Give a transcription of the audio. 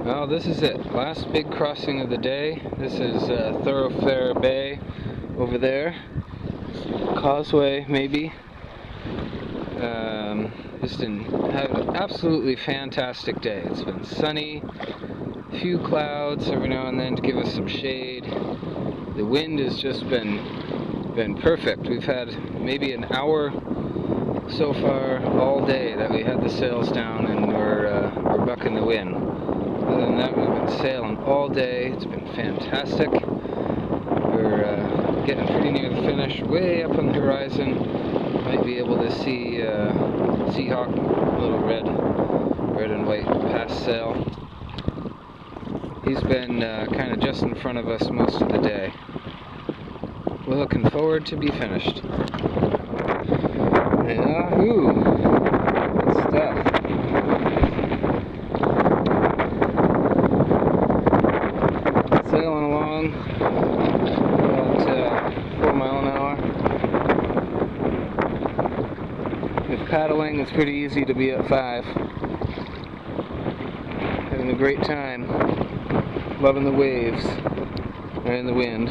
Well, this is it. Last big crossing of the day. This is Thorofare Bay over there. Causeway, maybe. Just had an absolutely fantastic day. It's been sunny, a few clouds every now and then to give us some shade. The wind has just been perfect. We've had maybe an hour so far all day that we had the sails down and we're bucking the wind. Other than that, we've been sailing all day. It's been fantastic. We're getting pretty near the finish, way up on the horizon. Might be able to see Seahawk, little red and white past sail. He's been kind of just in front of us most of the day. We're looking forward to be finished. Yahoo! Good stuff. Sailing along about 4 miles an hour. If paddling, it's pretty easy to be at 5. Having a great time. Loving the waves and the wind.